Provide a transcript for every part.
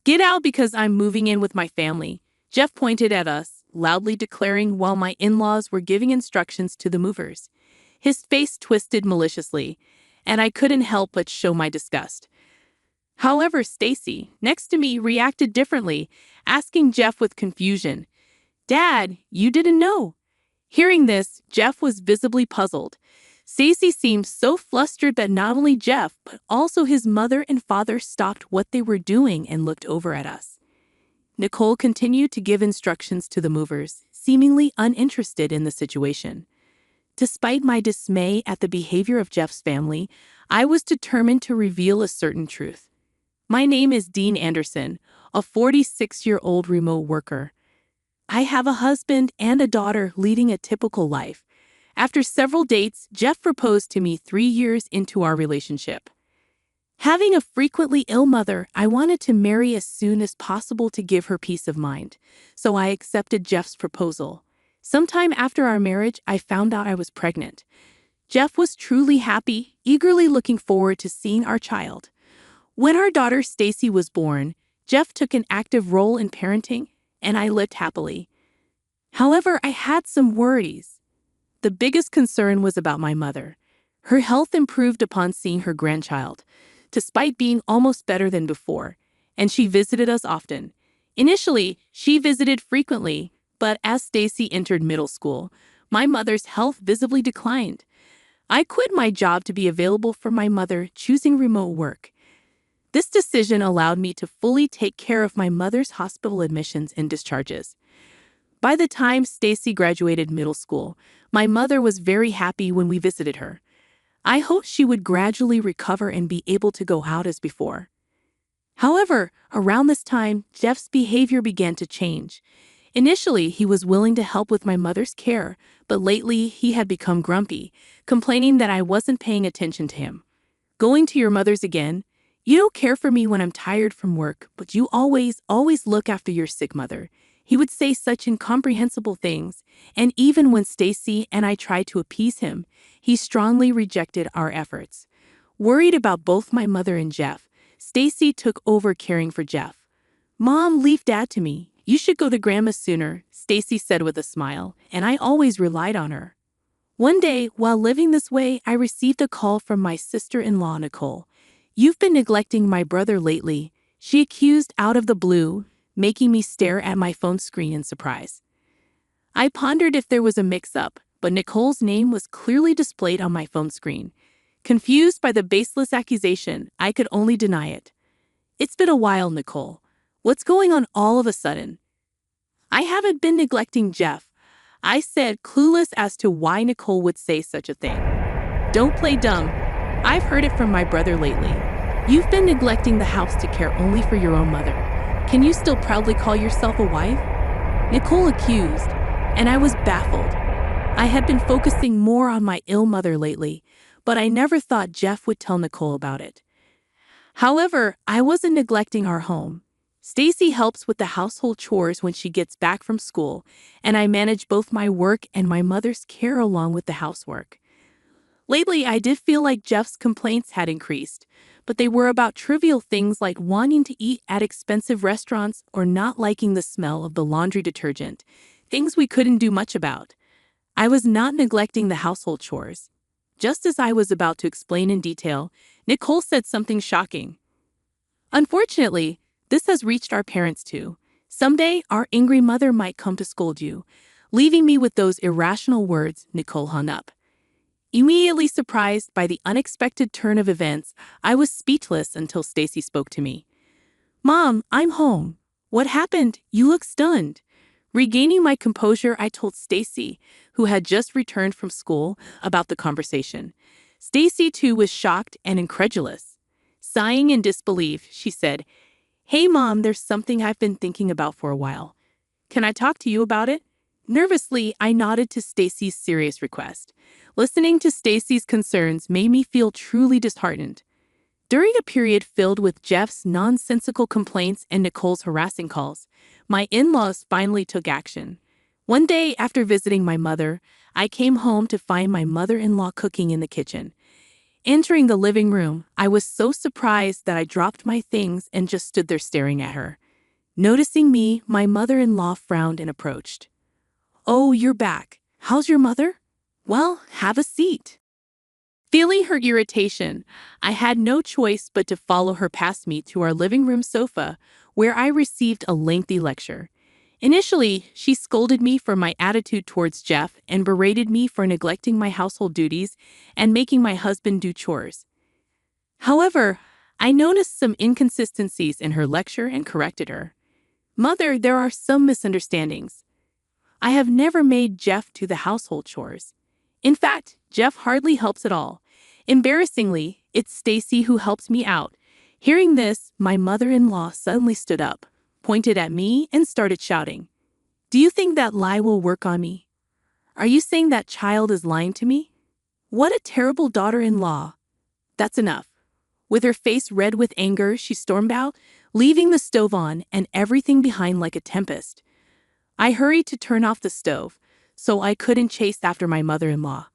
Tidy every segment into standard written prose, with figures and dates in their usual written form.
Get out because I'm moving in with my family. Jeff pointed at us, loudly declaring while my in-laws were giving instructions to the movers. His face twisted maliciously, and I couldn't help but show my disgust. However, Stacy, next to me, reacted differently, asking Jeff with confusion, "Dad, you didn't know?" Hearing this, Jeff was visibly puzzled. Stacy seemed so flustered that not only Jeff, but also his mother and father stopped what they were doing and looked over at us. Nicole continued to give instructions to the movers, seemingly uninterested in the situation. Despite my dismay at the behavior of Jeff's family, I was determined to reveal a certain truth. My name is Dean Anderson, a 46-year-old remote worker. I have a husband and a daughter leading a typical life. After several dates, Jeff proposed to me 3 years into our relationship. Having a frequently ill mother, I wanted to marry as soon as possible to give her peace of mind, so I accepted Jeff's proposal. Sometime after our marriage, I found out I was pregnant. Jeff was truly happy, eagerly looking forward to seeing our child. When our daughter Stacy was born, Jeff took an active role in parenting, and I lived happily. However, I had some worries. The biggest concern was about my mother. Her health improved upon seeing her grandchild, despite being almost better than before, and she visited us often. Initially, she visited frequently, but as Stacy entered middle school, my mother's health visibly declined. I quit my job to be available for my mother, choosing remote work. This decision allowed me to fully take care of my mother's hospital admissions and discharges. By the time Stacy graduated middle school, my mother was very happy when we visited her. I hoped she would gradually recover and be able to go out as before. However, around this time, Jeff's behavior began to change. Initially, he was willing to help with my mother's care, but lately he had become grumpy, complaining that I wasn't paying attention to him. "Going to your mother's again? You don't care for me when I'm tired from work, but you always look after your sick mother." He would say such incomprehensible things, and even when Stacy and I tried to appease him, he strongly rejected our efforts. Worried about both my mother and Jeff, Stacy took over caring for Jeff. "Mom, leave Dad to me. You should go to Grandma sooner," Stacy said with a smile, and I always relied on her. One day, while living this way, I received a call from my sister-in-law, Nicole. "You've been neglecting my brother lately," she accused out of the blue, making me stare at my phone screen in surprise. I pondered if there was a mix-up, but Nicole's name was clearly displayed on my phone screen. Confused by the baseless accusation, I could only deny it. "It's been a while, Nicole. What's going on all of a sudden?" "I haven't been neglecting Jeff," I said, clueless as to why Nicole would say such a thing. "Don't play dumb. I've heard it from my brother lately. You've been neglecting the house to care only for your own mother. Can you still proudly call yourself a wife?" Nicole accused, and I was baffled. I had been focusing more on my ill mother lately, but I never thought Jeff would tell Nicole about it. However, I wasn't neglecting our home. Stacy helps with the household chores when she gets back from school, and I manage both my work and my mother's care along with the housework. Lately, I did feel like Jeff's complaints had increased, but they were about trivial things like wanting to eat at expensive restaurants or not liking the smell of the laundry detergent, things we couldn't do much about. I was not neglecting the household chores. Just as I was about to explain in detail, Nicole said something shocking. "Unfortunately, this has reached our parents too. Someday, our angry mother might come to scold you." Leaving me with those irrational words, Nicole hung up. Immediately surprised by the unexpected turn of events, I was speechless until Stacy spoke to me. "Mom, I'm home. What happened? You look stunned." Regaining my composure, I told Stacy, who had just returned from school, about the conversation. Stacy, too, was shocked and incredulous. Sighing in disbelief, she said, "Hey, Mom, there's something I've been thinking about for a while. Can I talk to you about it?" Nervously, I nodded to Stacy's serious request. Listening to Stacy's concerns made me feel truly disheartened. During a period filled with Jeff's nonsensical complaints and Nicole's harassing calls, my in-laws finally took action. One day after visiting my mother, I came home to find my mother-in-law cooking in the kitchen. Entering the living room, I was so surprised that I dropped my things and just stood there staring at her. Noticing me, my mother-in-law frowned and approached. "Oh, you're back. How's your mother?" "Well, have a seat." Feeling her irritation, I had no choice but to follow her past me to our living room sofa, where I received a lengthy lecture. Initially, she scolded me for my attitude towards Jeff and berated me for neglecting my household duties and making my husband do chores. However, I noticed some inconsistencies in her lecture and corrected her. "Mother, there are some misunderstandings. I have never made Jeff do the household chores. In fact, Jeff hardly helps at all. Embarrassingly, it's Stacy who helps me out." Hearing this, my mother-in-law suddenly stood up, pointed at me, and started shouting. "Do you think that lie will work on me? Are you saying that child is lying to me? What a terrible daughter-in-law. That's enough." With her face red with anger, she stormed out, leaving the stove on and everything behind like a tempest. I hurried to turn off the stove, so I couldn't chase after my mother-in-law.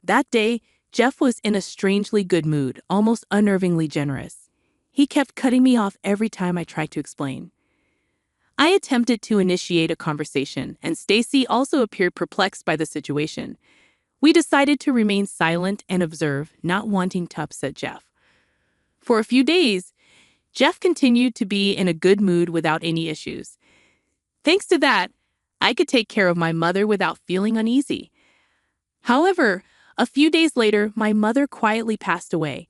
That day, Jeff was in a strangely good mood, almost unnervingly generous. He kept cutting me off every time I tried to explain. I attempted to initiate a conversation, and Stacy also appeared perplexed by the situation. We decided to remain silent and observe, not wanting to upset Jeff. For a few days, Jeff continued to be in a good mood without any issues. Thanks to that, I could take care of my mother without feeling uneasy. However, a few days later, my mother quietly passed away.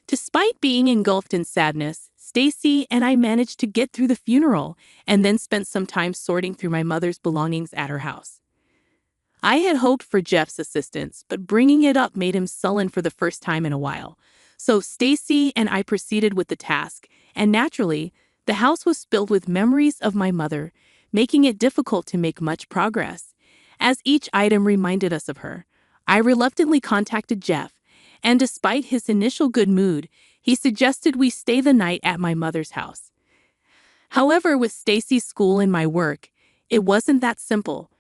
Despite being engulfed in sadness, Stacy and I managed to get through the funeral and then spent some time sorting through my mother's belongings at her house. I had hoped for Jeff's assistance, but bringing it up made him sullen for the first time in a while. So Stacy and I proceeded with the task, and naturally, the house was filled with memories of my mother, making it difficult to make much progress. As each item reminded us of her, I reluctantly contacted Jeff, and despite his initial good mood, he suggested we stay the night at my mother's house. However, with Stacy's school and my work, it wasn't that simple.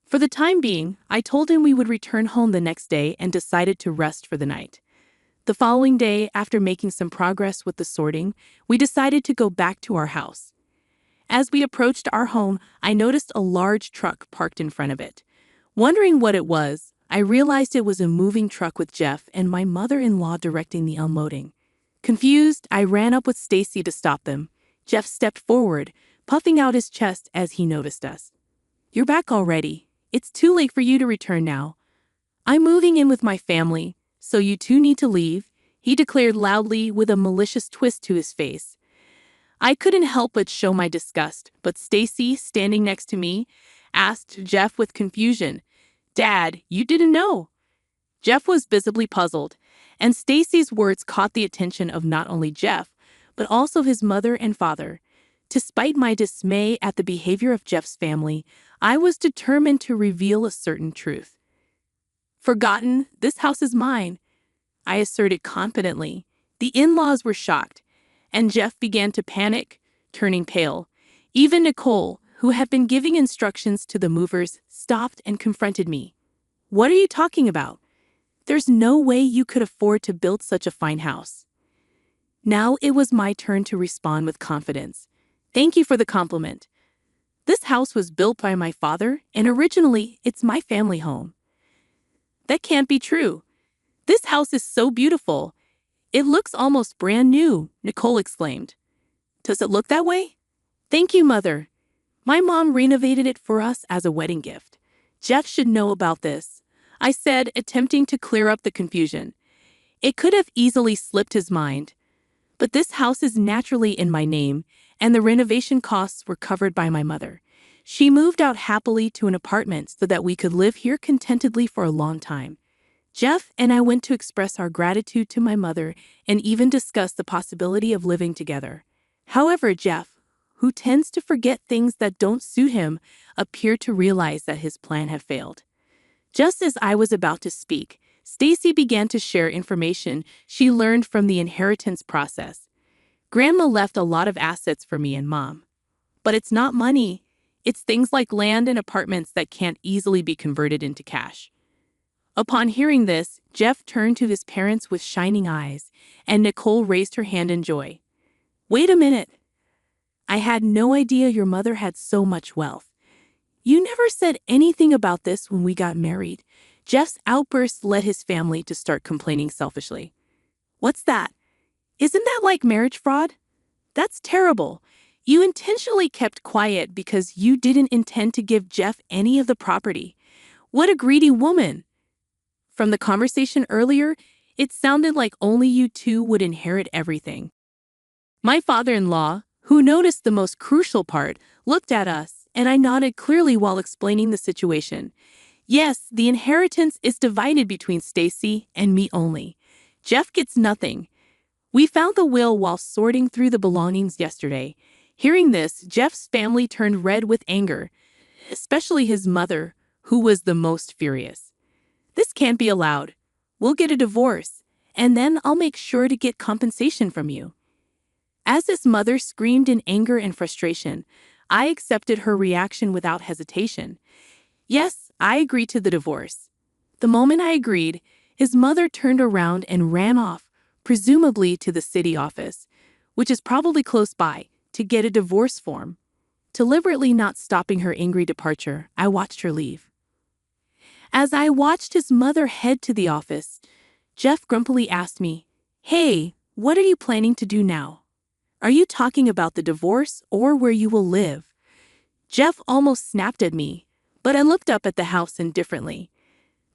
For the time being, I told him we would return home the next day and decided to rest for the night. The following day, after making some progress with the sorting, we decided to go back to our house. As we approached our home, I noticed a large truck parked in front of it. Wondering what it was, I realized it was a moving truck with Jeff and my mother-in-law directing the unloading. Confused, I ran up with Stacy to stop them. Jeff stepped forward, puffing out his chest as he noticed us. "You're back already. It's too late for you to return now. I'm moving in with my family, so you two need to leave," he declared loudly with a malicious twist to his face. I couldn't help but show my disgust, but Stacy, standing next to me, asked Jeff with confusion, "Dad, you didn't know?" Jeff was visibly puzzled, and Stacy's words caught the attention of not only Jeff, but also his mother and father. Despite my dismay at the behavior of Jeff's family, I was determined to reveal a certain truth. "Forgotten, this house is mine," I asserted confidently. The in-laws were shocked, and Jeff began to panic, turning pale. Even Nicole, who had been giving instructions to the movers, stopped and confronted me. "What are you talking about? There's no way you could afford to build such a fine house." Now it was my turn to respond with confidence. "Thank you for the compliment. This house was built by my father, and originally it's my family home." "That can't be true. This house is so beautiful. It looks almost brand new," Nicole exclaimed. "Does it look that way?" "Thank you, Mother. My mom renovated it for us as a wedding gift. Jeff should know about this," I said, attempting to clear up the confusion. It could have easily slipped his mind. But this house is naturally in my name, and the renovation costs were covered by my mother. She moved out happily to an apartment so that we could live here contentedly for a long time. Jeff and I went to express our gratitude to my mother and even discuss the possibility of living together. However, Jeff, who tends to forget things that don't suit him, appeared to realize that his plan had failed. Just as I was about to speak, Stacy began to share information she learned from the inheritance process. "Grandma left a lot of assets for me and Mom. But it's not money. It's things like land and apartments that can't easily be converted into cash." Upon hearing this, Jeff turned to his parents with shining eyes, and Nicole raised her hand in joy. Wait a minute. I had no idea your mother had so much wealth. You never said anything about this when we got married. Jeff's outburst led his family to start complaining selfishly. What's that? Isn't that like marriage fraud? That's terrible. You intentionally kept quiet because you didn't intend to give Jeff any of the property. What a greedy woman. From the conversation earlier, it sounded like only you two would inherit everything. My father-in-law, who noticed the most crucial part, looked at us, and I nodded clearly while explaining the situation. Yes, the inheritance is divided between Stacy and me only. Jeff gets nothing. We found the will while sorting through the belongings yesterday. Hearing this, Jeff's family turned red with anger, especially his mother, who was the most furious. This can't be allowed. We'll get a divorce, and then I'll make sure to get compensation from you. As his mother screamed in anger and frustration, I accepted her reaction without hesitation. Yes, I agreed to the divorce. The moment I agreed, his mother turned around and ran off, presumably to the city office, which is probably close by, to get a divorce form. Deliberately not stopping her angry departure, I watched her leave. As I watched his mother head to the office, Jeff grumpily asked me, "Hey, what are you planning to do now? Are you talking about the divorce or where you will live?" Jeff almost snapped at me, but I looked up at the house indifferently.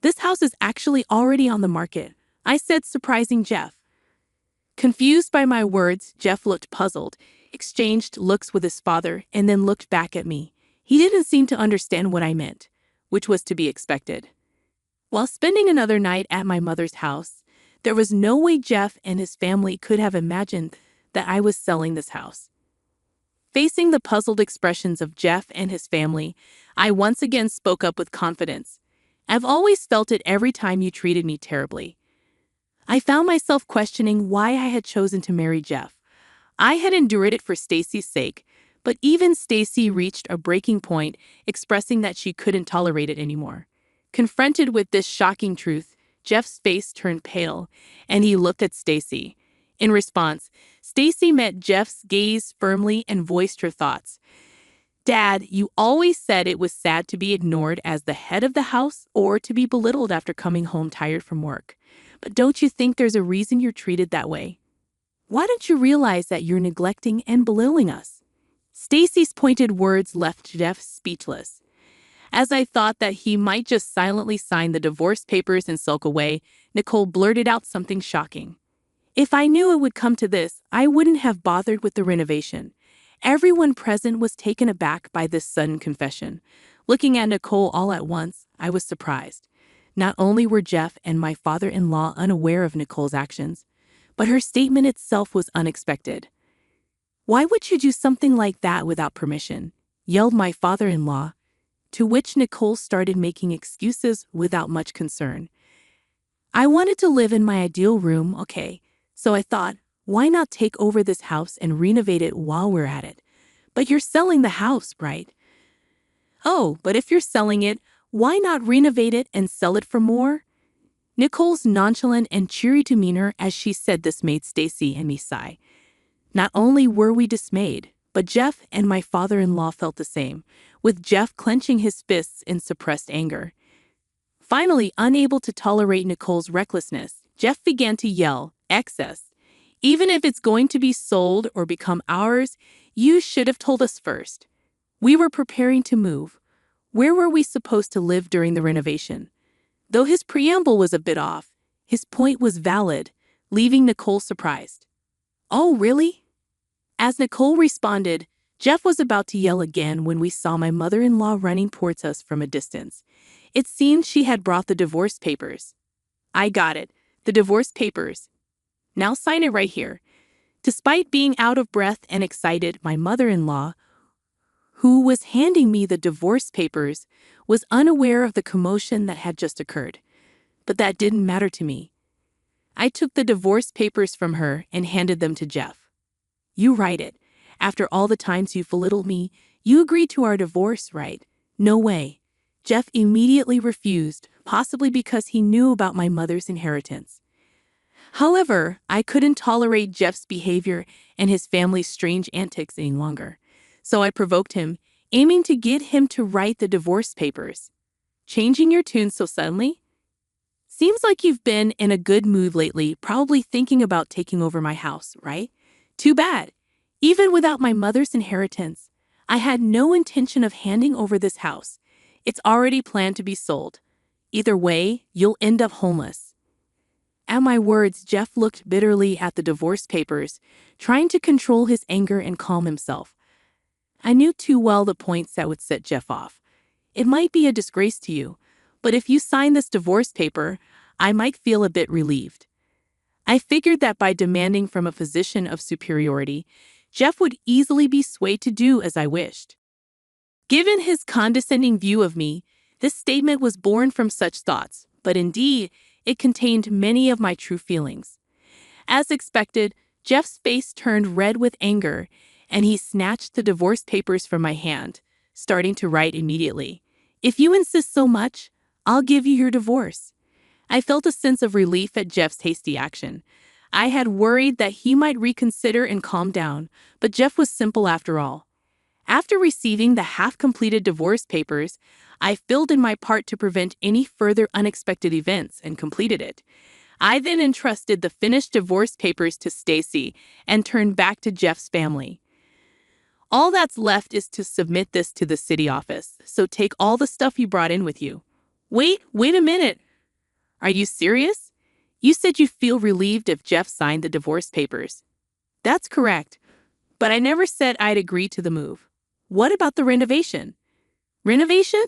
"This house is actually already on the market," I said, surprising Jeff. Confused by my words, Jeff looked puzzled, exchanged looks with his father, and then looked back at me. He didn't seem to understand what I meant, which was to be expected. While spending another night at my mother's house, there was no way Jeff and his family could have imagined that I was selling this house. Facing the puzzled expressions of Jeff and his family, I once again spoke up with confidence. "I've always felt it every time you treated me terribly." I found myself questioning why I had chosen to marry Jeff. I had endured it for Stacy's sake, but even Stacy reached a breaking point, expressing that she couldn't tolerate it anymore. Confronted with this shocking truth, Jeff's face turned pale, and he looked at Stacy. In response, Stacy met Jeff's gaze firmly and voiced her thoughts. "Dad, you always said it was sad to be ignored as the head of the house or to be belittled after coming home tired from work. But don't you think there's a reason you're treated that way? Why don't you realize that you're neglecting and belittling us?" Stacy's pointed words left Jeff speechless. As I thought that he might just silently sign the divorce papers and sulk away, Nicole blurted out something shocking. "If I knew it would come to this, I wouldn't have bothered with the renovation." Everyone present was taken aback by this sudden confession. Looking at Nicole all at once, I was surprised. Not only were Jeff and my father-in-law unaware of Nicole's actions, but her statement itself was unexpected. "Why would you do something like that without permission?" yelled my father-in-law, to which Nicole started making excuses without much concern. "I wanted to live in my ideal room, okay, so I thought, why not take over this house and renovate it while we're at it? But you're selling the house, right?" "Oh, but if you're selling it, why not renovate it and sell it for more?" Nicole's nonchalant and cheery demeanor as she said this made Stacy and me sigh. Not only were we dismayed, but Jeff and my father-in-law felt the same, with Jeff clenching his fists in suppressed anger. Finally, unable to tolerate Nicole's recklessness, Jeff began to yell, "Excess! Even if it's going to be sold or become ours, you should have told us first. We were preparing to move. Where were we supposed to live during the renovation?" Though his preamble was a bit off, his point was valid, leaving Nicole surprised. "Oh, really?" As Nicole responded, Jeff was about to yell again when we saw my mother-in-law running towards us from a distance. It seemed she had brought the divorce papers. "I got it. The divorce papers. Now sign it right here." Despite being out of breath and excited, my mother-in-law, who was handing me the divorce papers, was unaware of the commotion that had just occurred. But that didn't matter to me. I took the divorce papers from her and handed them to Jeff. "You write it. After all the times you've belittled me, you agreed to our divorce, right?" "No way." Jeff immediately refused, possibly because he knew about my mother's inheritance. However, I couldn't tolerate Jeff's behavior and his family's strange antics any longer, so I provoked him, aiming to get him to write the divorce papers. Changing your tune so suddenly? Seems like you've been in a good mood lately, probably thinking about taking over my house, right? Too bad. Even without my mother's inheritance, I had no intention of handing over this house. It's already planned to be sold. Either way, you'll end up homeless. At my words, Jeff looked bitterly at the divorce papers, trying to control his anger and calm himself. I knew too well the points that would set Jeff off. It might be a disgrace to you, but if you sign this divorce paper, I might feel a bit relieved. I figured that by demanding from a position of superiority, Jeff would easily be swayed to do as I wished. Given his condescending view of me, this statement was born from such thoughts, but indeed, it contained many of my true feelings. As expected, Jeff's face turned red with anger, and he snatched the divorce papers from my hand, starting to write immediately. "If you insist so much, I'll give you your divorce." I felt a sense of relief at Jeff's hasty action. I had worried that he might reconsider and calm down, but Jeff was simple after all. After receiving the half-completed divorce papers, I filled in my part to prevent any further unexpected events and completed it. I then entrusted the finished divorce papers to Stacy and turned back to Jeff's family. "All that's left is to submit this to the city office, so take all the stuff you brought in with you." Wait a minute. Are you serious? You said you feel relieved if Jeff signed the divorce papers. That's correct, but I never said I'd agree to the move. What about the renovation? Renovation?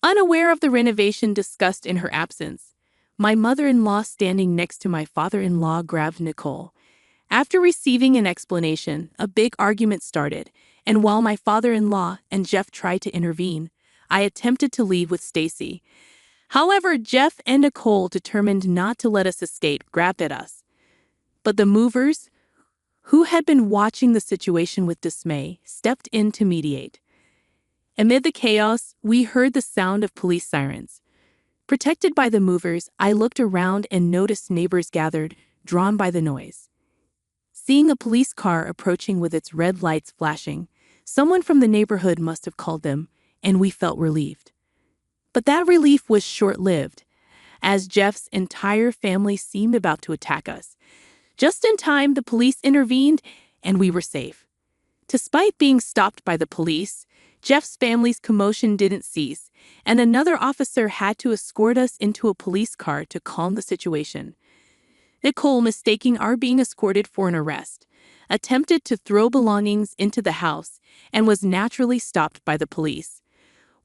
Unaware of the renovation discussed in her absence, my mother-in-law standing next to my father-in-law grabbed Nicole. After receiving an explanation, a big argument started, and while my father-in-law and Jeff tried to intervene, I attempted to leave with Stacy. However, Jeff and Nicole, determined not to let us escape, grabbed at us. But the movers, who had been watching the situation with dismay, stepped in to mediate. Amid the chaos, we heard the sound of police sirens. Protected by the movers, I looked around and noticed neighbors gathered, drawn by the noise. Seeing a police car approaching with its red lights flashing, someone from the neighborhood must have called them, and we felt relieved. But that relief was short-lived, as Jeff's entire family seemed about to attack us. Just in time, the police intervened, and we were safe. Despite being stopped by the police, Jeff's family's commotion didn't cease, and another officer had to escort us into a police car to calm the situation. Nicole, mistaking our being escorted for an arrest, attempted to throw belongings into the house and was naturally stopped by the police.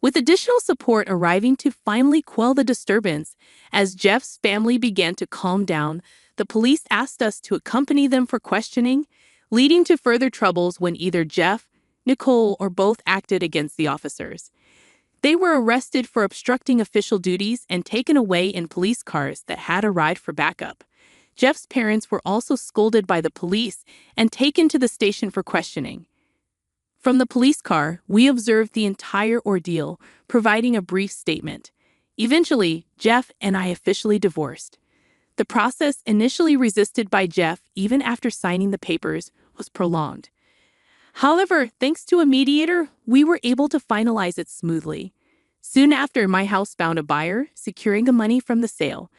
With additional support arriving to finally quell the disturbance, as Jeff's family began to calm down, the police asked us to accompany them for questioning, leading to further troubles when either Jeff, Nicole, or both acted against the officers. They were arrested for obstructing official duties and taken away in police cars that had arrived for backup. Jeff's parents were also scolded by the police and taken to the station for questioning. From the police car, we observed the entire ordeal, providing a brief statement. Eventually, Jeff and I officially divorced. The process, initially resisted by Jeff even after signing the papers, was prolonged. However, thanks to a mediator, we were able to finalize it smoothly. Soon after, my house found a buyer, securing the money from the sale.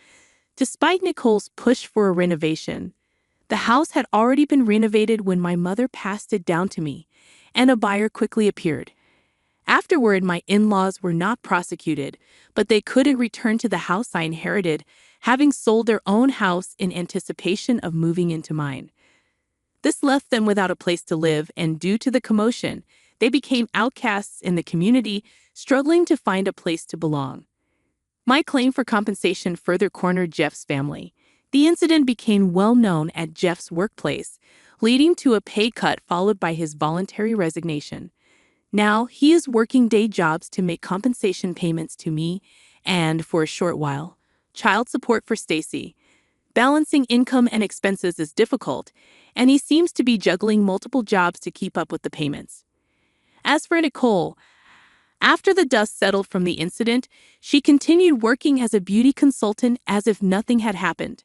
Despite Nicole's push for a renovation, the house had already been renovated when my mother passed it down to me, and a buyer quickly appeared. Afterward, my in-laws were not prosecuted, but they couldn't return to the house I inherited, having sold their own house in anticipation of moving into mine. This left them without a place to live, and due to the commotion, they became outcasts in the community, struggling to find a place to belong. My claim for compensation further cornered Jeff's family. The incident became well known at Jeff's workplace, leading to a pay cut followed by his voluntary resignation. Now, he is working day jobs to make compensation payments to me and, for a short while, child support for Stacy. Balancing income and expenses is difficult, and he seems to be juggling multiple jobs to keep up with the payments. As for Nicole, After the dust settled from the incident, she continued working as a beauty consultant as if nothing had happened.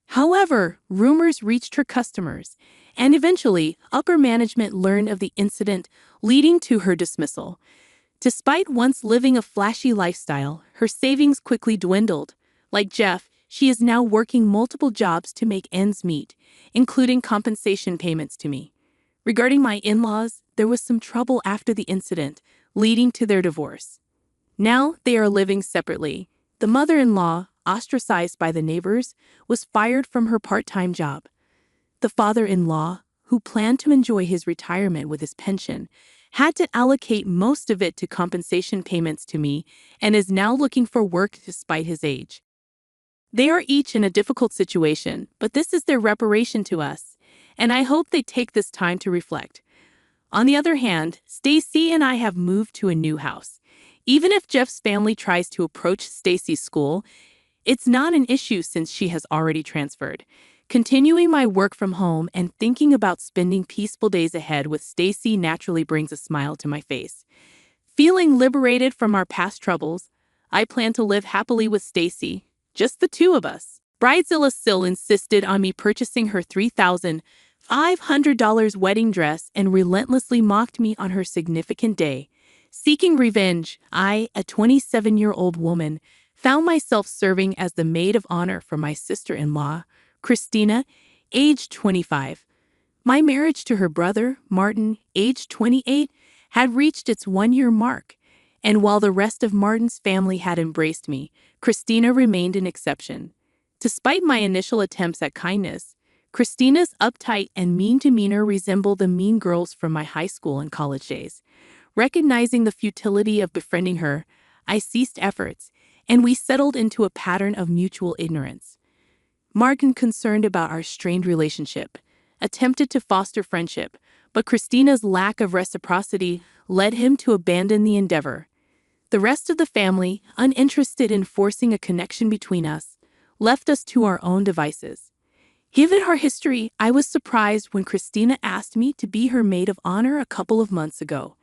However, rumors reached her customers, and eventually, upper management learned of the incident, leading to her dismissal. Despite once living a flashy lifestyle, her savings quickly dwindled. Like Jeff, she is now working multiple jobs to make ends meet, including compensation payments to me. Regarding my in-laws, there was some trouble after the incident, leading to their divorce. Now they are living separately. The mother-in-law, ostracized by the neighbors, was fired from her part-time job. The father-in-law, who planned to enjoy his retirement with his pension, had to allocate most of it to compensation payments to me and is now looking for work despite his age. They are each in a difficult situation, but this is their reparation to us, and I hope they take this time to reflect. On the other hand, Stacy and I have moved to a new house. Even if Jeff's family tries to approach Stacy's school, it's not an issue since she has already transferred. Continuing my work from home and thinking about spending peaceful days ahead with Stacy naturally brings a smile to my face. Feeling liberated from our past troubles, I plan to live happily with Stacy, just the two of us. Bridezilla SIL insisted on me purchasing her $3,500 wedding dress and relentlessly mocked me on her significant day. Seeking revenge, I, a 27-year-old woman, found myself serving as the maid of honor for my sister-in-law, Christina, aged 25. My marriage to her brother, Martin, aged 28, had reached its one-year mark, and while the rest of Martin's family had embraced me, Christina remained an exception. Despite my initial attempts at kindness, Christina's uptight and mean demeanor resembled the mean girls from my high school and college days. Recognizing the futility of befriending her, I ceased efforts, and we settled into a pattern of mutual ignorance. Martin, concerned about our strained relationship, attempted to foster friendship, but Christina's lack of reciprocity led him to abandon the endeavor. The rest of the family, uninterested in forcing a connection between us, left us to our own devices. Given our history, I was surprised when Christina asked me to be her maid of honor a couple of months ago.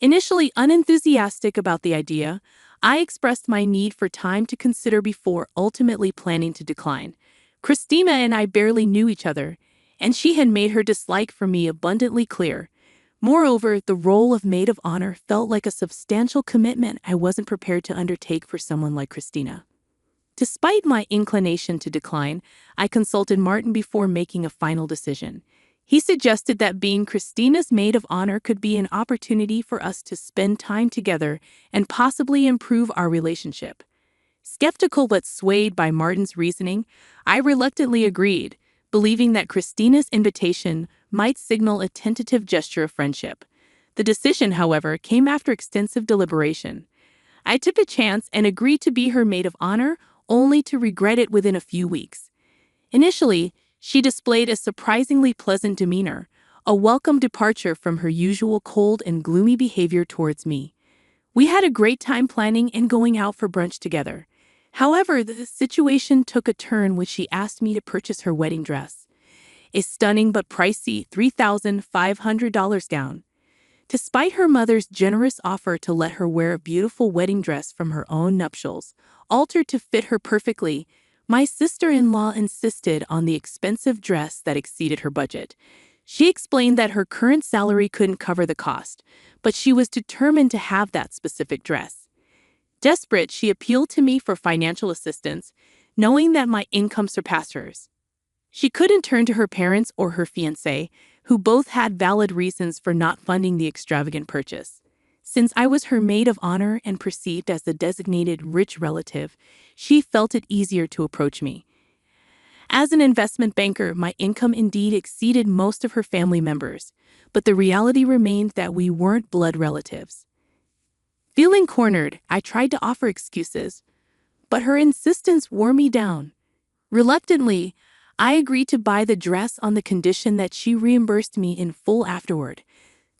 Initially unenthusiastic about the idea, I expressed my need for time to consider before ultimately planning to decline. Christina and I barely knew each other, and she had made her dislike for me abundantly clear. Moreover, the role of maid of honor felt like a substantial commitment I wasn't prepared to undertake for someone like Christina. Despite my inclination to decline, I consulted Martin before making a final decision. He suggested that being Christina's maid of honor could be an opportunity for us to spend time together and possibly improve our relationship. Skeptical but swayed by Martin's reasoning, I reluctantly agreed, believing that Christina's invitation might signal a tentative gesture of friendship. The decision, however, came after extensive deliberation. I took a chance and agreed to be her maid of honor, only to regret it within a few weeks. Initially, she displayed a surprisingly pleasant demeanor, a welcome departure from her usual cold and gloomy behavior towards me. We had a great time planning and going out for brunch together. However, the situation took a turn when she asked me to purchase her wedding dress, a stunning but pricey $3,500 gown. Despite her mother's generous offer to let her wear a beautiful wedding dress from her own nuptials, altered to fit her perfectly, my sister-in-law insisted on the expensive dress that exceeded her budget. She explained that her current salary couldn't cover the cost, but she was determined to have that specific dress. Desperate, she appealed to me for financial assistance, knowing that my income surpassed hers. She couldn't turn to her parents or her fiancé, who both had valid reasons for not funding the extravagant purchase. Since I was her maid of honor and perceived as the designated rich relative, she felt it easier to approach me. As an investment banker, my income indeed exceeded most of her family members, but the reality remained that we weren't blood relatives. Feeling cornered, I tried to offer excuses, but her insistence wore me down. Reluctantly, I agreed to buy the dress on the condition that she reimbursed me in full afterward.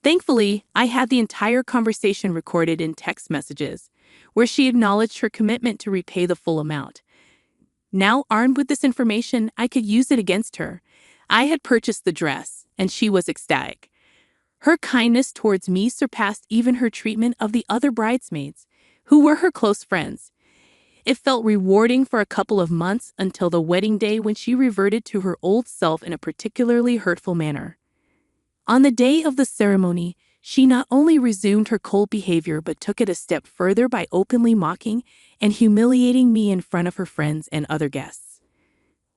Thankfully, I had the entire conversation recorded in text messages, where she acknowledged her commitment to repay the full amount. Now, armed with this information, I could use it against her. I had purchased the dress, and she was ecstatic. Her kindness towards me surpassed even her treatment of the other bridesmaids, who were her close friends. It felt rewarding for a couple of months until the wedding day when she reverted to her old self in a particularly hurtful manner. On the day of the ceremony, she not only resumed her cold behavior but took it a step further by openly mocking and humiliating me in front of her friends and other guests.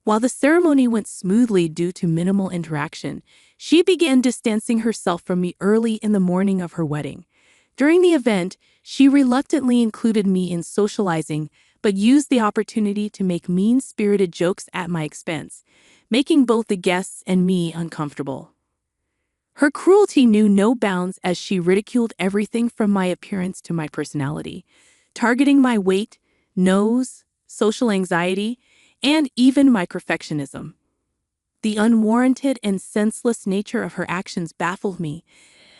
While the ceremony went smoothly due to minimal interaction, she began distancing herself from me early in the morning of her wedding. During the event, she reluctantly included me in socializing, but used the opportunity to make mean-spirited jokes at my expense, making both the guests and me uncomfortable. Her cruelty knew no bounds as she ridiculed everything from my appearance to my personality, targeting my weight, nose, social anxiety, and even my perfectionism. The unwarranted and senseless nature of her actions baffled me,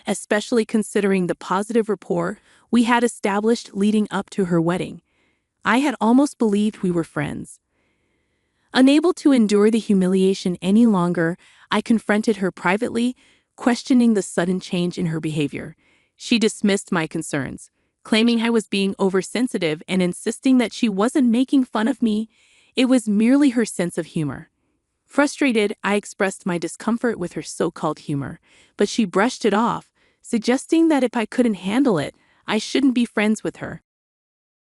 especially considering the positive rapport we had established leading up to her wedding. I had almost believed we were friends. Unable to endure the humiliation any longer, I confronted her privately, questioning the sudden change in her behavior. She dismissed my concerns, claiming I was being oversensitive and insisting that she wasn't making fun of me. It was merely her sense of humor. Frustrated, I expressed my discomfort with her so-called humor, but she brushed it off, suggesting that if I couldn't handle it, I shouldn't be friends with her.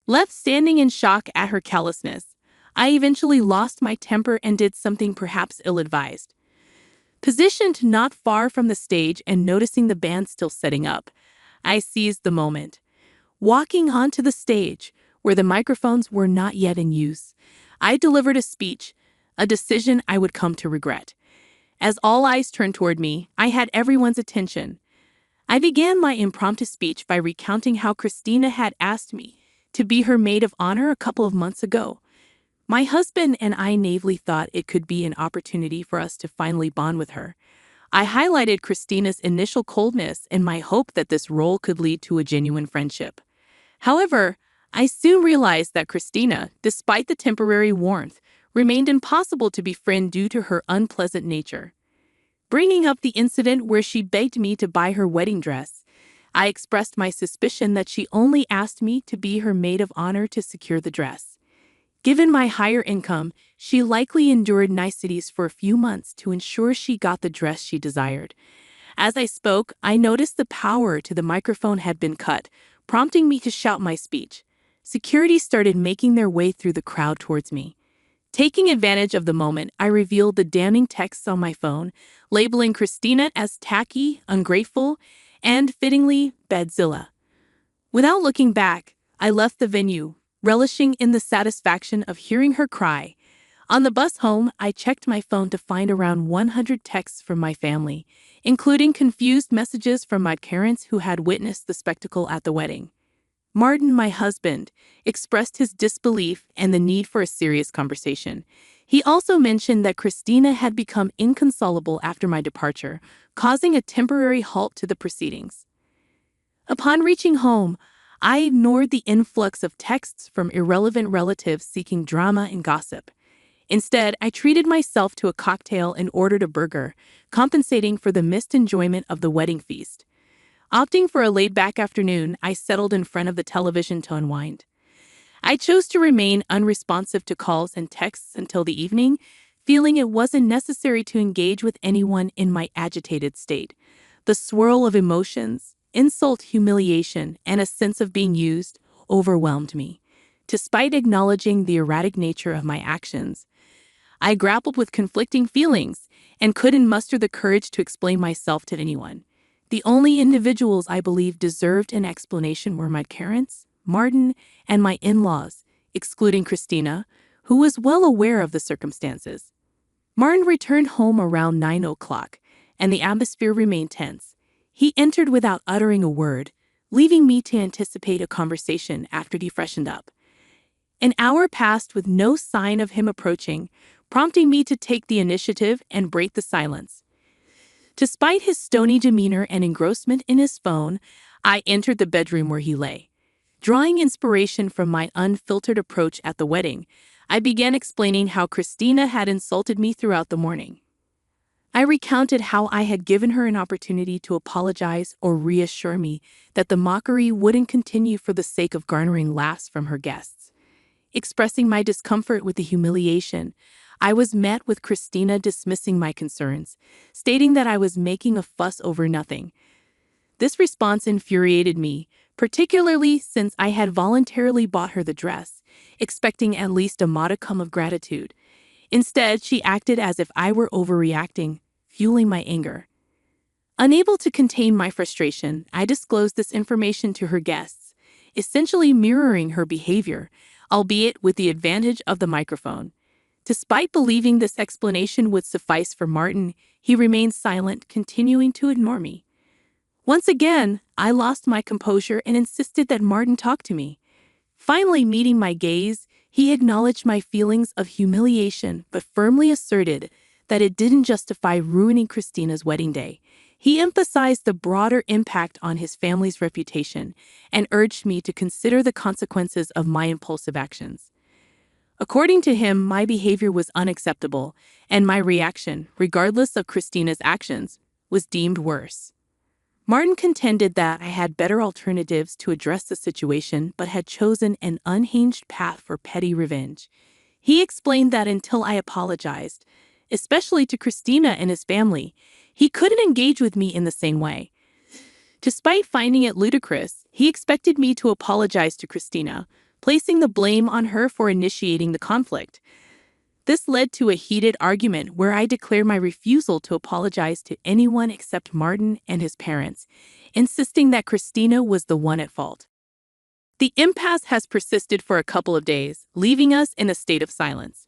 Left standing in shock at her callousness, I eventually lost my temper and did something perhaps ill-advised. Positioned not far from the stage and noticing the band still setting up, I seized the moment. Walking onto the stage, where the microphones were not yet in use, I delivered a speech, a decision I would come to regret. As all eyes turned toward me, I had everyone's attention. I began my impromptu speech by recounting how Christina had asked me to be her maid of honor a couple of months ago. My husband and I naively thought it could be an opportunity for us to finally bond with her. I highlighted Christina's initial coldness and my hope that this role could lead to a genuine friendship. However, I soon realized that Christina, despite the temporary warmth, remained impossible to befriend due to her unpleasant nature. Bringing up the incident where she begged me to buy her wedding dress, I expressed my suspicion that she only asked me to be her maid of honor to secure the dress. Given my higher income, she likely endured niceties for a few months to ensure she got the dress she desired. As I spoke, I noticed the power to the microphone had been cut, prompting me to shout my speech. Security started making their way through the crowd towards me. Taking advantage of the moment, I revealed the damning texts on my phone, labeling Christina as tacky, ungrateful, and, fittingly, badzilla. Without looking back, I left the venue, relishing in the satisfaction of hearing her cry. On the bus home, I checked my phone to find around 100 texts from my family, including confused messages from my parents who had witnessed the spectacle at the wedding. Martin, my husband, expressed his disbelief and the need for a serious conversation. He also mentioned that Christina had become inconsolable after my departure, causing a temporary halt to the proceedings. Upon reaching home, I ignored the influx of texts from irrelevant relatives seeking drama and gossip. Instead, I treated myself to a cocktail and ordered a burger, compensating for the missed enjoyment of the wedding feast. Opting for a laid-back afternoon, I settled in front of the television to unwind. I chose to remain unresponsive to calls and texts until the evening, feeling it wasn't necessary to engage with anyone in my agitated state. The swirl of emotions, insult, humiliation, and a sense of being used overwhelmed me. Despite acknowledging the erratic nature of my actions, I grappled with conflicting feelings and couldn't muster the courage to explain myself to anyone. The only individuals I believed deserved an explanation were my parents, Martin, and my in-laws, excluding Christina, who was well aware of the circumstances. Martin returned home around 9 o'clock, and the atmosphere remained tense. He entered without uttering a word, leaving me to anticipate a conversation after he freshened up. An hour passed with no sign of him approaching, prompting me to take the initiative and break the silence. Despite his stony demeanor and engrossment in his phone, I entered the bedroom where he lay. Drawing inspiration from my unfiltered approach at the wedding, I began explaining how Christina had insulted me throughout the morning. I recounted how I had given her an opportunity to apologize or reassure me that the mockery wouldn't continue for the sake of garnering laughs from her guests. Expressing my discomfort with the humiliation, I was met with Christina dismissing my concerns, stating that I was making a fuss over nothing. This response infuriated me, particularly since I had voluntarily bought her the dress, expecting at least a modicum of gratitude. Instead, she acted as if I were overreacting, fueling my anger. Unable to contain my frustration, I disclosed this information to her guests, essentially mirroring her behavior, albeit with the advantage of the microphone. Despite believing this explanation would suffice for Martin, he remained silent, continuing to ignore me. Once again, I lost my composure and insisted that Martin talk to me. Finally meeting my gaze, he acknowledged my feelings of humiliation but firmly asserted that it didn't justify ruining Christina's wedding day. He emphasized the broader impact on his family's reputation and urged me to consider the consequences of my impulsive actions. According to him, my behavior was unacceptable, and my reaction, regardless of Christina's actions, was deemed worse. Martin contended that I had better alternatives to address the situation but had chosen an unhinged path for petty revenge. He explained that until I apologized, especially to Christina and his family, he couldn't engage with me in the same way. Despite finding it ludicrous, he expected me to apologize to Christina, placing the blame on her for initiating the conflict. This led to a heated argument where I declared my refusal to apologize to anyone except Martin and his parents, insisting that Christina was the one at fault. The impasse has persisted for a couple of days, leaving us in a state of silence.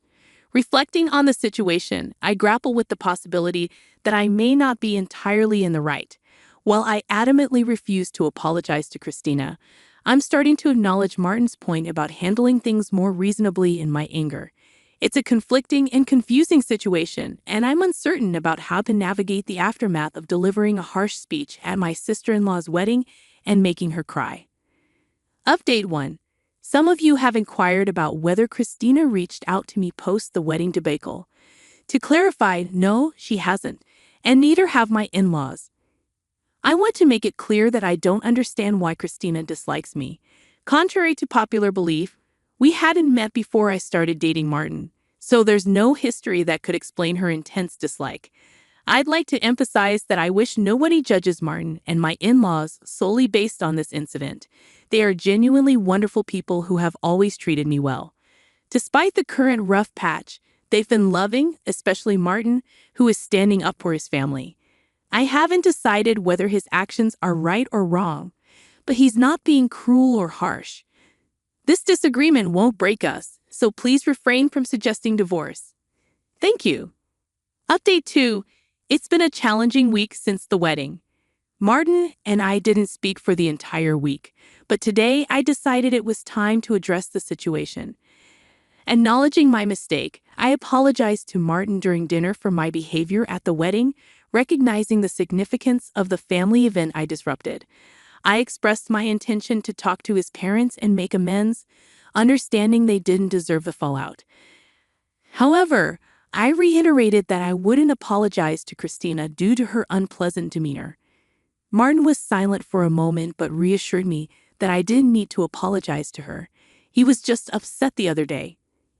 Reflecting on the situation, I grapple with the possibility that I may not be entirely in the right. While I adamantly refuse to apologize to Christina, I'm starting to acknowledge Martin's point about handling things more reasonably in my anger. It's a conflicting and confusing situation, and I'm uncertain about how to navigate the aftermath of delivering a harsh speech at my sister-in-law's wedding and making her cry. Update 1. Some of you have inquired about whether Christina reached out to me post the wedding debacle. To clarify, no, she hasn't, and neither have my in-laws. I want to make it clear that I don't understand why Christina dislikes me. Contrary to popular belief, we hadn't met before I started dating Martin, so there's no history that could explain her intense dislike. I'd like to emphasize that I wish nobody judges Martin and my in-laws solely based on this incident. They are genuinely wonderful people who have always treated me well. Despite the current rough patch, they've been loving, especially Martin, who is standing up for his family. I haven't decided whether his actions are right or wrong, but he's not being cruel or harsh. This disagreement won't break us, so please refrain from suggesting divorce. Thank you. Update 2. It's been a challenging week since the wedding. Martin and I didn't speak for the entire week, but today I decided it was time to address the situation. Acknowledging my mistake, I apologized to Martin during dinner for my behavior at the wedding, recognizing the significance of the family event I disrupted. I expressed my intention to talk to his parents and make amends, understanding they didn't deserve the fallout. However, I reiterated that I wouldn't apologize to Christina due to her unpleasant demeanor. Martin was silent for a moment but reassured me that I didn't need to apologize to her. He was just upset the other day.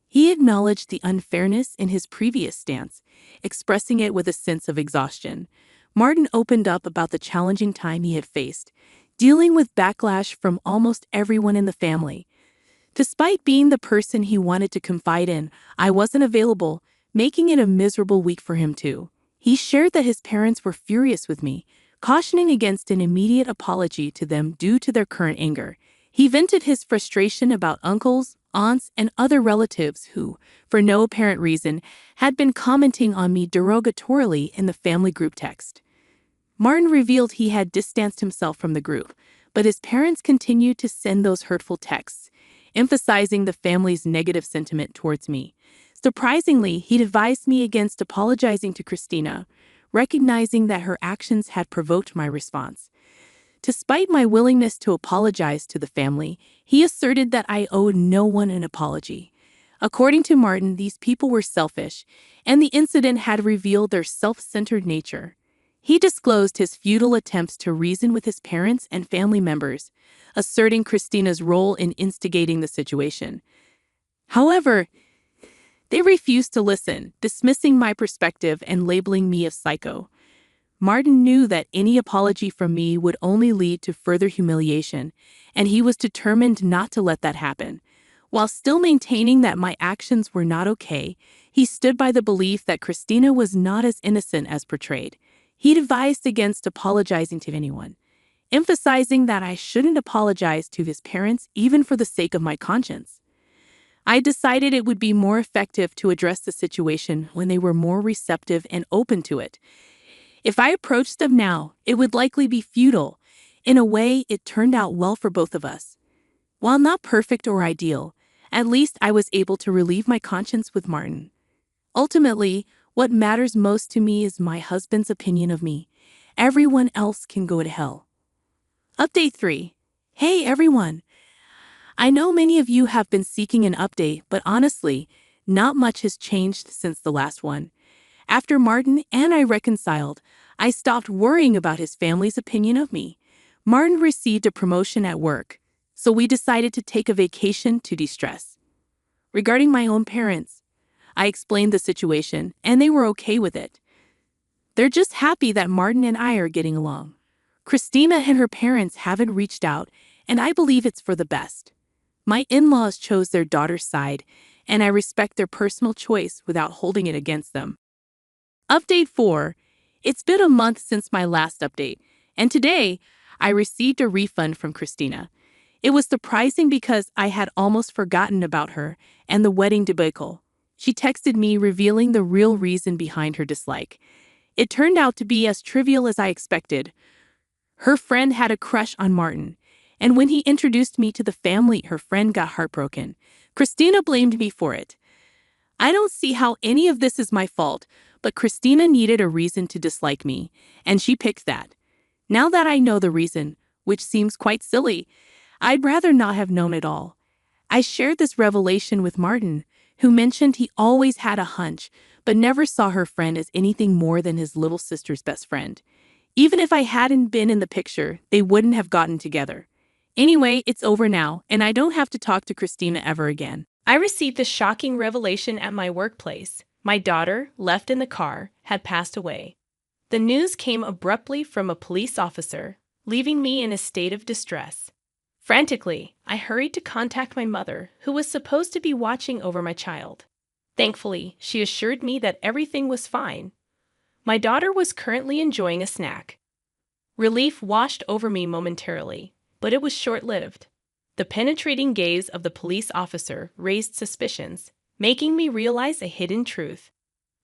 He acknowledged the unfairness in his previous stance, expressing it with a sense of exhaustion. Martin opened up about the challenging time he had faced, dealing with backlash from almost everyone in the family. Despite being the person he wanted to confide in, I wasn't available, making it a miserable week for him too. He shared that his parents were furious with me, cautioning against an immediate apology to them due to their current anger. He vented his frustration about uncles, aunts, and other relatives who, for no apparent reason, had been commenting on me derogatorily in the family group text. Martin revealed he had distanced himself from the group, but his parents continued to send those hurtful texts, emphasizing the family's negative sentiment towards me. Surprisingly, he advised me against apologizing to Christina, recognizing that her actions had provoked my response. Despite my willingness to apologize to the family, he asserted that I owed no one an apology. According to Martin, these people were selfish, and the incident had revealed their self-centered nature. He disclosed his futile attempts to reason with his parents and family members, asserting Christina's role in instigating the situation. However, they refused to listen, dismissing my perspective and labeling me a psycho. Martin knew that any apology from me would only lead to further humiliation, and he was determined not to let that happen. While still maintaining that my actions were not okay, he stood by the belief that Christina was not as innocent as portrayed. He advised against apologizing to anyone, emphasizing that I shouldn't apologize to his parents even for the sake of my conscience. I decided it would be more effective to address the situation when they were more receptive and open to it. If I approached them now, it would likely be futile. In a way, it turned out well for both of us. While not perfect or ideal, at least I was able to relieve my conscience with Martin. Ultimately, what matters most to me is my husband's opinion of me. Everyone else can go to hell. Update 3. Hey everyone! I know many of you have been seeking an update, but honestly, not much has changed since the last one. After Martin and I reconciled, I stopped worrying about his family's opinion of me. Martin received a promotion at work, so we decided to take a vacation to de-stress. Regarding my own parents, I explained the situation, and they were okay with it. They're just happy that Martin and I are getting along. Christina and her parents haven't reached out, and I believe it's for the best. My in-laws chose their daughter's side, and I respect their personal choice without holding it against them. Update 4. It's been a month since my last update, and today I received a refund from Christina. It was surprising because I had almost forgotten about her and the wedding debacle. She texted me revealing the real reason behind her dislike. It turned out to be as trivial as I expected. Her friend had a crush on Martin, and when he introduced me to the family, her friend got heartbroken. Christina blamed me for it. I don't see how any of this is my fault, but Christina needed a reason to dislike me, and she picked that. Now that I know the reason, which seems quite silly, I'd rather not have known it all. I shared this revelation with Martin, who mentioned he always had a hunch, but never saw her friend as anything more than his little sister's best friend. Even if I hadn't been in the picture, they wouldn't have gotten together. Anyway, it's over now, and I don't have to talk to Christina ever again. I received a shocking revelation at my workplace. My daughter, left in the car, had passed away. The news came abruptly from a police officer, leaving me in a state of distress. Frantically, I hurried to contact my mother, who was supposed to be watching over my child. Thankfully, she assured me that everything was fine. My daughter was currently enjoying a snack. Relief washed over me momentarily, but it was short-lived. The penetrating gaze of the police officer raised suspicions, making me realize a hidden truth.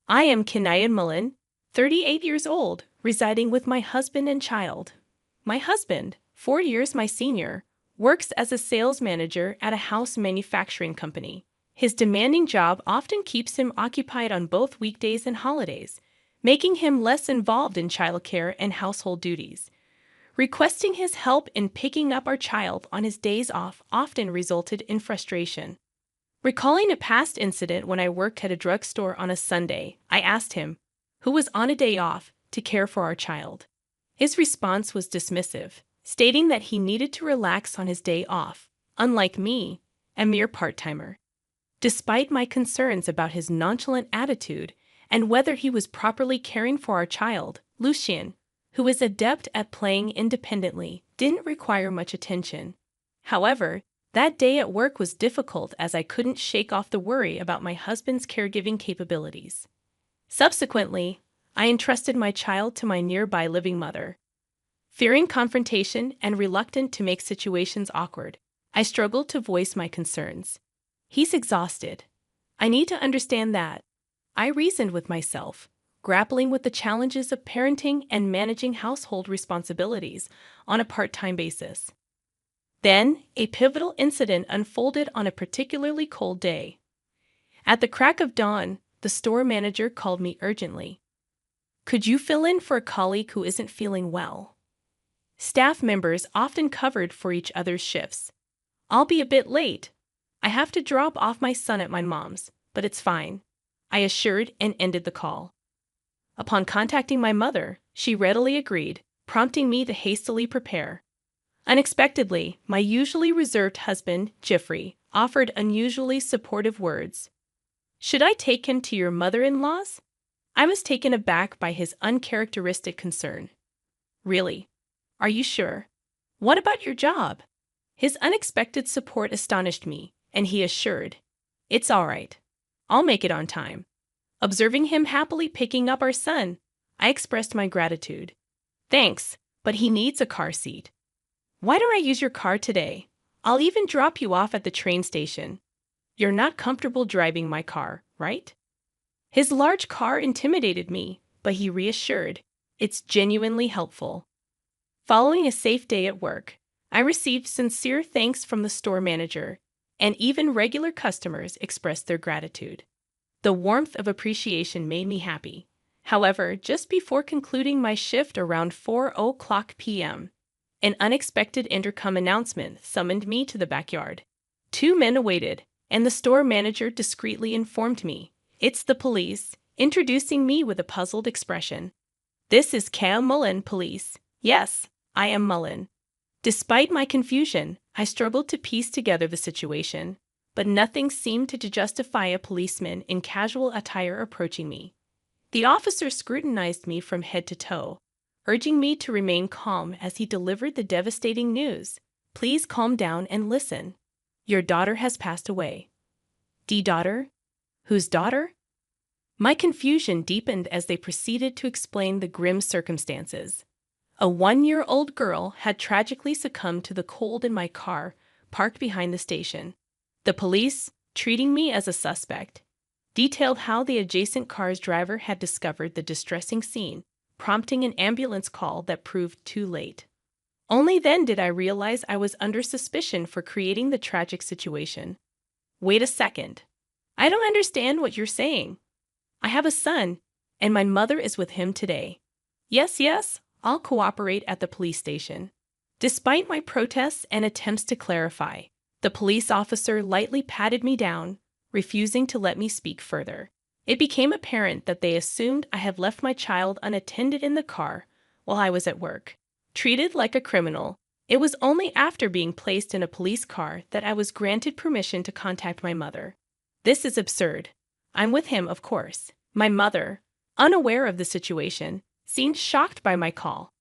I am Kinaya Mullen, 38 years old, residing with my husband and child. My husband, 4 years my senior, works as a sales manager at a house manufacturing company. His demanding job often keeps him occupied on both weekdays and holidays, making him less involved in childcare and household duties. Requesting his help in picking up our child on his days off often resulted in frustration. Recalling a past incident when I worked at a drugstore on a Sunday, I asked him, who was on a day off, to care for our child. His response was dismissive, stating that he needed to relax on his day off, unlike me, a mere part-timer. Despite my concerns about his nonchalant attitude and whether he was properly caring for our child, Lucien, who is adept at playing independently, didn't require much attention. However, that day at work was difficult as I couldn't shake off the worry about my husband's caregiving capabilities. Subsequently, I entrusted my child to my nearby living mother. Fearing confrontation and reluctant to make situations awkward, I struggled to voice my concerns. He's exhausted. I need to understand that. I reasoned with myself, grappling with the challenges of parenting and managing household responsibilities on a part-time basis. Then, a pivotal incident unfolded on a particularly cold day. At the crack of dawn, the store manager called me urgently. Could you fill in for a colleague who isn't feeling well? Staff members often covered for each other's shifts. I'll be a bit late. I have to drop off my son at my mom's, but it's fine, I assured and ended the call. Upon contacting my mother, she readily agreed, prompting me to hastily prepare. Unexpectedly, my usually reserved husband, Jeffrey, offered unusually supportive words. Should I take him to your mother-in-law's? I was taken aback by his uncharacteristic concern. Really? Are you sure? What about your job? His unexpected support astonished me, and he assured, it's all right. I'll make it on time. Observing him happily picking up our son, I expressed my gratitude. Thanks, but he needs a car seat. Why don't I use your car today? I'll even drop you off at the train station. You're not comfortable driving my car, right? His large car intimidated me, but he reassured, it's genuinely helpful. Following a safe day at work, I received sincere thanks from the store manager, and even regular customers expressed their gratitude. The warmth of appreciation made me happy. However, just before concluding my shift around 4:00 p.m., an unexpected intercom announcement summoned me to the backyard. 2 men awaited, and the store manager discreetly informed me, it's the police, introducing me with a puzzled expression. This is Cam Mullen, police. Yes, I am Mullen. Despite my confusion, I struggled to piece together the situation, but nothing seemed to justify a policeman in casual attire approaching me. The officer scrutinized me from head to toe, urging me to remain calm as he delivered the devastating news. Please calm down and listen. Your daughter has passed away. Daughter? Whose daughter? My confusion deepened as they proceeded to explain the grim circumstances. A 1-year-old girl had tragically succumbed to the cold in my car, parked behind the station. The police, treating me as a suspect, detailed how the adjacent car's driver had discovered the distressing scene, prompting an ambulance call that proved too late. Only then did I realize I was under suspicion for creating the tragic situation. Wait a second. I don't understand what you're saying. I have a son, and my mother is with him today. Yes, I'll cooperate at the police station. Despite my protests and attempts to clarify, the police officer lightly patted me down, refusing to let me speak further. It became apparent that they assumed I had left my child unattended in the car while I was at work. Treated like a criminal, it was only after being placed in a police car that I was granted permission to contact my mother. This is absurd. I'm with him, of course. My mother, unaware of the situation, seemed shocked by my call.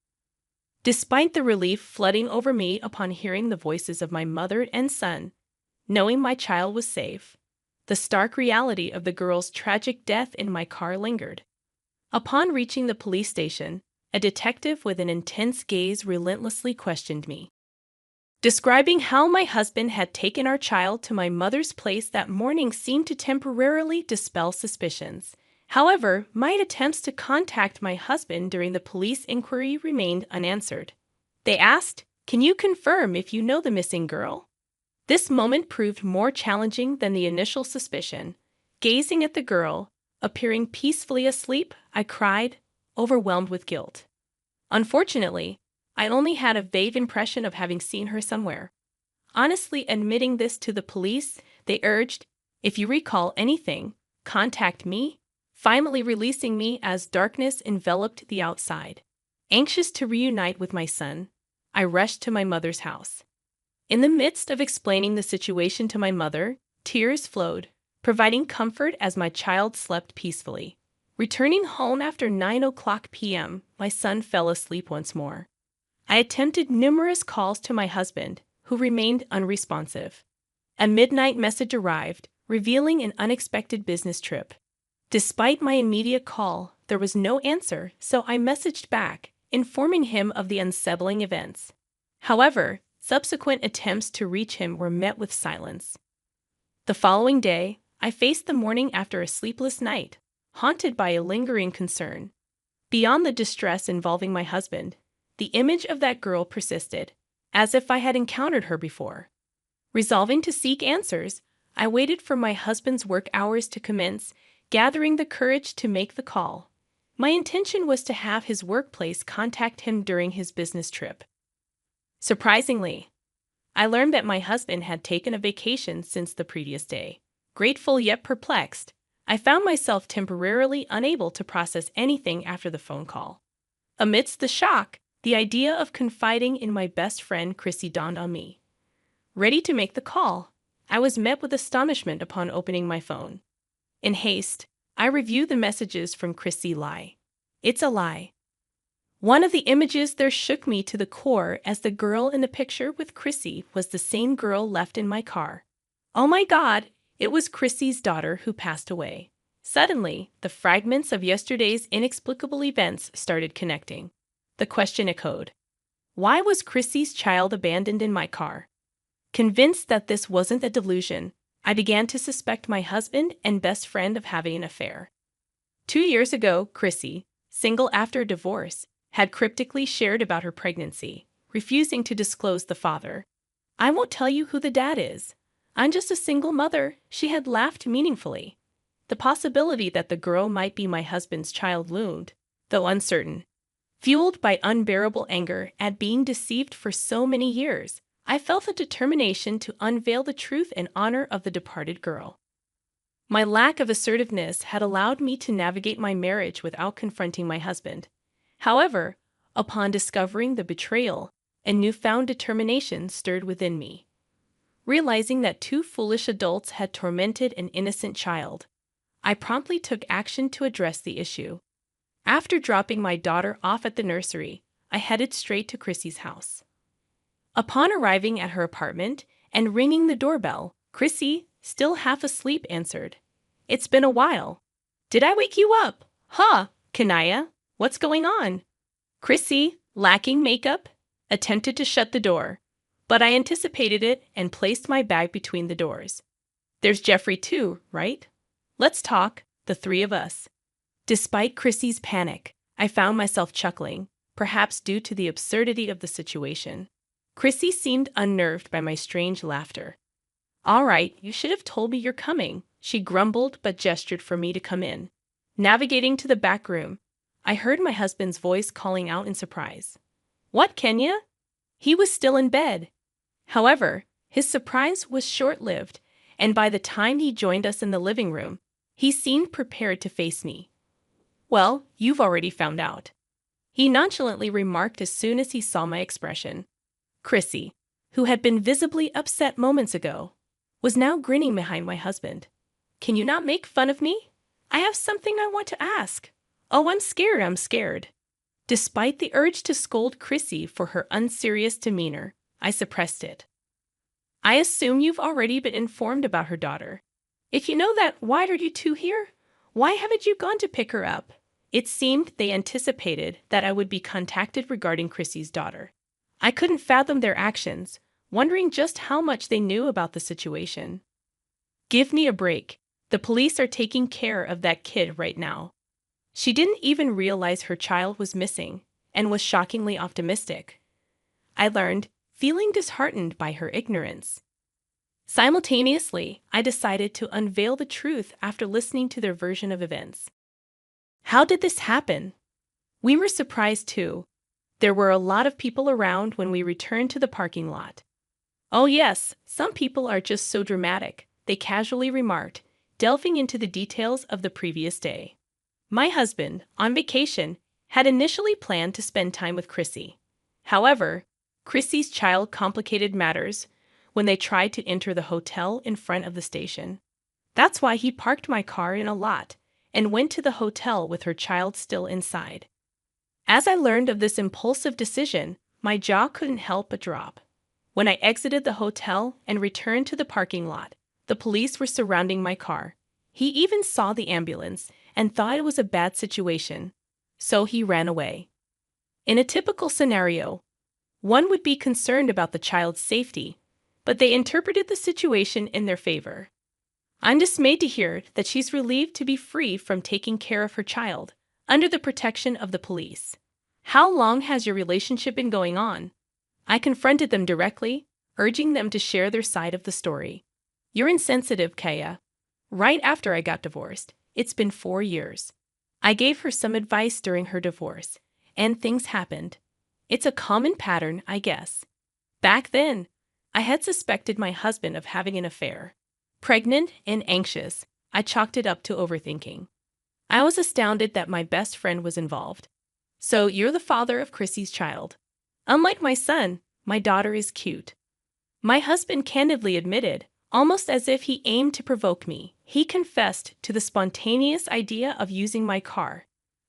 Despite the relief flooding over me upon hearing the voices of my mother and son, knowing my child was safe, the stark reality of the girl's tragic death in my car lingered. Upon reaching the police station, a detective with an intense gaze relentlessly questioned me, describing how my husband had taken our child to my mother's place that morning seemed to temporarily dispel suspicions. However, my attempts to contact my husband during the police inquiry remained unanswered. They asked, "Can you confirm if you know the missing girl?" This moment proved more challenging than the initial suspicion. Gazing at the girl, appearing peacefully asleep, I cried, overwhelmed with guilt. Unfortunately, I only had a vague impression of having seen her somewhere. Honestly admitting this to the police, they urged, "If you recall anything, contact me," finally releasing me as darkness enveloped the outside. Anxious to reunite with my son, I rushed to my mother's house. In the midst of explaining the situation to my mother, tears flowed, providing comfort as my child slept peacefully. Returning home after 9:00 p.m., my son fell asleep once more. I attempted numerous calls to my husband, who remained unresponsive. A midnight message arrived, revealing an unexpected business trip. Despite my immediate call, there was no answer, so I messaged back, informing him of the unsettling events. However, subsequent attempts to reach him were met with silence. The following day, I faced the morning after a sleepless night, haunted by a lingering concern. Beyond the distress involving my husband, the image of that girl persisted, as if I had encountered her before. Resolving to seek answers, I waited for my husband's work hours to commence, gathering the courage to make the call. My intention was to have his workplace contact him during his business trip. Surprisingly, I learned that my husband had taken a vacation since the previous day. Grateful yet perplexed, I found myself temporarily unable to process anything after the phone call. Amidst the shock, the idea of confiding in my best friend Chrissy dawned on me. Ready to make the call, I was met with astonishment upon opening my phone. In haste, I reviewed the messages from Chrissy lie. It's a lie. One of the images there shook me to the core, as the girl in the picture with Chrissy was the same girl left in my car. Oh my God, it was Chrissy's daughter who passed away. Suddenly, the fragments of yesterday's inexplicable events started connecting. The question echoed. Why was Chrissy's child abandoned in my car? Convinced that this wasn't a delusion, I began to suspect my husband and best friend of having an affair. 2 years ago, Chrissy, single after a divorce, had cryptically shared about her pregnancy, refusing to disclose the father. I won't tell you who the dad is. I'm just a single mother, she had laughed meaningfully. The possibility that the girl might be my husband's child loomed, though uncertain. Fueled by unbearable anger at being deceived for so many years, I felt a determination to unveil the truth in honor of the departed girl. My lack of assertiveness had allowed me to navigate my marriage without confronting my husband. However, upon discovering the betrayal, a newfound determination stirred within me. Realizing that 2 foolish adults had tormented an innocent child, I promptly took action to address the issue. After dropping my daughter off at the nursery, I headed straight to Chrissy's house. Upon arriving at her apartment and ringing the doorbell, Chrissy, still half asleep, answered. It's been a while. Did I wake you up? Huh, Kanaya, what's going on? Chrissy, lacking makeup, attempted to shut the door, but I anticipated it and placed my bag between the doors. There's Jeffrey too, right? Let's talk, the 3 of us. Despite Chrissy's panic, I found myself chuckling, perhaps due to the absurdity of the situation. Chrissy seemed unnerved by my strange laughter. All right, you should have told me you're coming, she grumbled but gestured for me to come in. Navigating to the back room, I heard my husband's voice calling out in surprise. What, Kenya? He was still in bed. However, his surprise was short-lived, and by the time he joined us in the living room, he seemed prepared to face me. Well, you've already found out, he nonchalantly remarked as soon as he saw my expression. Chrissy, who had been visibly upset moments ago, was now grinning behind my husband. Can you not make fun of me? I have something I want to ask. Oh, I'm scared. Despite the urge to scold Chrissy for her unserious demeanor, I suppressed it. I assume you've already been informed about her daughter. If you know that, why are you 2 here? Why haven't you gone to pick her up? It seemed they anticipated that I would be contacted regarding Chrissy's daughter. I couldn't fathom their actions, wondering just how much they knew about the situation. Give me a break. The police are taking care of that kid right now. She didn't even realize her child was missing and was shockingly optimistic, I learned, feeling disheartened by her ignorance. Simultaneously, I decided to unveil the truth after listening to their version of events. How did this happen? We were surprised too. There were a lot of people around when we returned to the parking lot. Oh yes, some people are just so dramatic, they casually remarked, delving into the details of the previous day. My husband, on vacation, had initially planned to spend time with Chrissy. However, Chrissy's child complicated matters when they tried to enter the hotel in front of the station. That's why he parked my car in a lot and went to the hotel with her child still inside. As I learned of this impulsive decision, my jaw couldn't help but drop. When I exited the hotel and returned to the parking lot, the police were surrounding my car. He even saw the ambulance and thought it was a bad situation, so he ran away. In a typical scenario, one would be concerned about the child's safety, but they interpreted the situation in their favor. I'm dismayed to hear that she's relieved to be free from taking care of her child, under the protection of the police. How long has your relationship been going on? I confronted them directly, urging them to share their side of the story. You're insensitive, Kaya. Right after I got divorced, it's been 4 years. I gave her some advice during her divorce, and things happened. It's a common pattern, I guess. Back then, I had suspected my husband of having an affair. Pregnant and anxious, I chalked it up to overthinking. I was astounded that my best friend was involved. So you're the father of Chrissy's child. Unlike my son, my daughter is cute. My husband candidly admitted, almost as if he aimed to provoke me. He confessed to the spontaneous idea of using my car,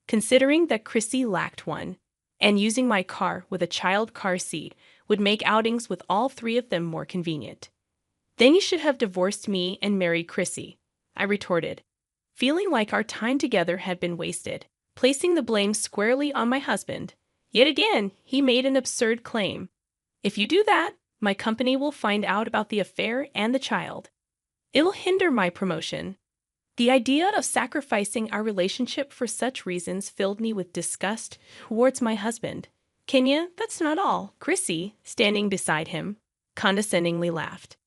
considering that Chrissy lacked one, and using my car with a child car seat would make outings with all three of them more convenient. Then you should have divorced me and married Chrissy, I retorted, feeling like our time together had been wasted, placing the blame squarely on my husband. Yet again, he made an absurd claim. If you do that, my company will find out about the affair and the child. It'll hinder my promotion. The idea of sacrificing our relationship for such reasons filled me with disgust towards my husband. Kenya, that's not all. Chrissy, standing beside him, condescendingly laughed.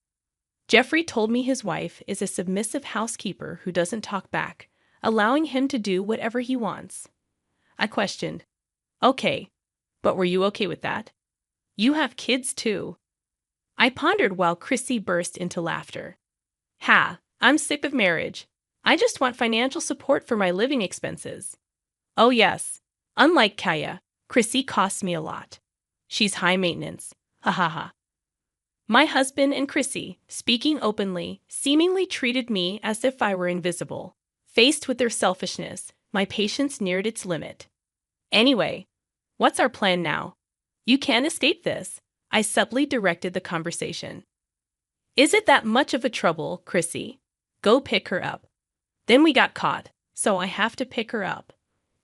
Jeffrey told me his wife is a submissive housekeeper who doesn't talk back, allowing him to do whatever he wants. I questioned. Okay, but were you okay with that? You have kids too. I pondered while Chrissy burst into laughter. Ha, I'm sick of marriage. I just want financial support for my living expenses. Oh yes, unlike Kaya, Chrissy costs me a lot. She's high maintenance. Ha ha ha. My husband and Chrissy, speaking openly, seemingly treated me as if I were invisible. Faced with their selfishness, my patience neared its limit. Anyway, what's our plan now? You can't escape this. I subtly directed the conversation. Is it that much of a trouble, Chrissy? Go pick her up. Then we got caught, so I have to pick her up.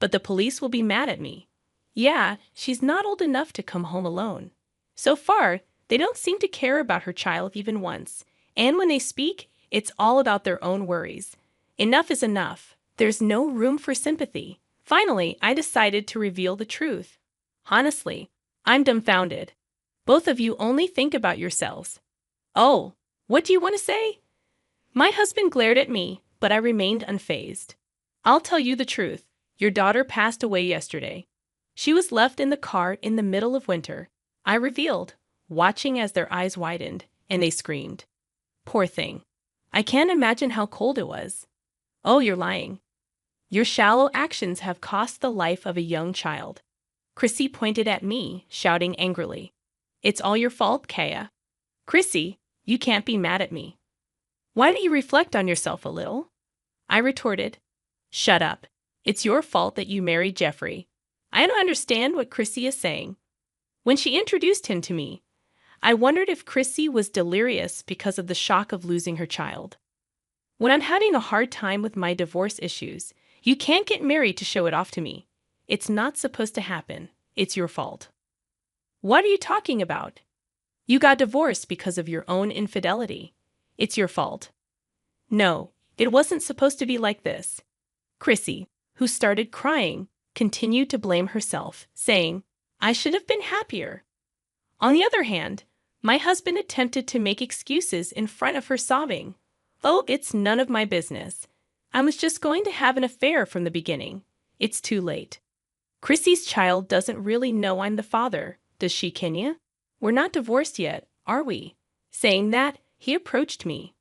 But the police will be mad at me. Yeah, she's not old enough to come home alone. So far, they don't seem to care about her child even once. And when they speak, it's all about their own worries. Enough is enough. There's no room for sympathy. Finally, I decided to reveal the truth. Honestly, I'm dumbfounded. Both of you only think about yourselves. Oh, what do you want to say? My husband glared at me, but I remained unfazed. I'll tell you the truth. Your daughter passed away yesterday. She was left in the car in the middle of winter, I revealed, watching as their eyes widened, and they screamed. Poor thing. I can't imagine how cold it was. Oh, you're lying. Your shallow actions have cost the life of a young child. Chrissy pointed at me, shouting angrily. It's all your fault, Kaya. Chrissy, you can't be mad at me. Why don't you reflect on yourself a little? I retorted. Shut up. It's your fault that you married Jeffrey. I don't understand what Chrissy is saying. When she introduced him to me, I wondered if Chrissy was delirious because of the shock of losing her child. When I'm having a hard time with my divorce issues, you can't get married to show it off to me. It's not supposed to happen. It's your fault. What are you talking about? You got divorced because of your own infidelity. It's your fault. No, it wasn't supposed to be like this. Chrissy, who started crying, continued to blame herself, saying, I should have been happier. On the other hand, my husband attempted to make excuses in front of her sobbing. Oh, it's none of my business. I was just going to have an affair from the beginning. It's too late. Chrissy's child doesn't really know I'm the father, does she, Kenya? We're not divorced yet, are we? Saying that, he approached me.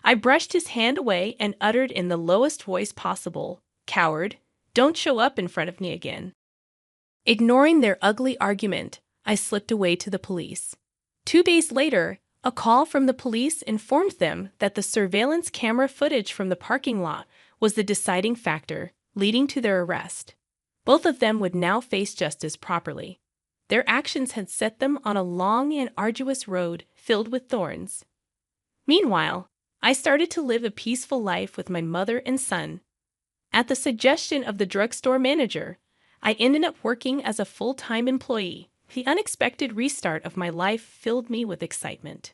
I brushed his hand away and uttered in the lowest voice possible, Coward, don't show up in front of me again. Ignoring their ugly argument, I slipped away to the police. 2 days later, a call from the police informed them that the surveillance camera footage from the parking lot was the deciding factor, leading to their arrest. Both of them would now face justice properly. Their actions had set them on a long and arduous road filled with thorns. Meanwhile, I started to live a peaceful life with my mother and son. At the suggestion of the drugstore manager, I ended up working as a full-time employee. The unexpected restart of my life filled me with excitement.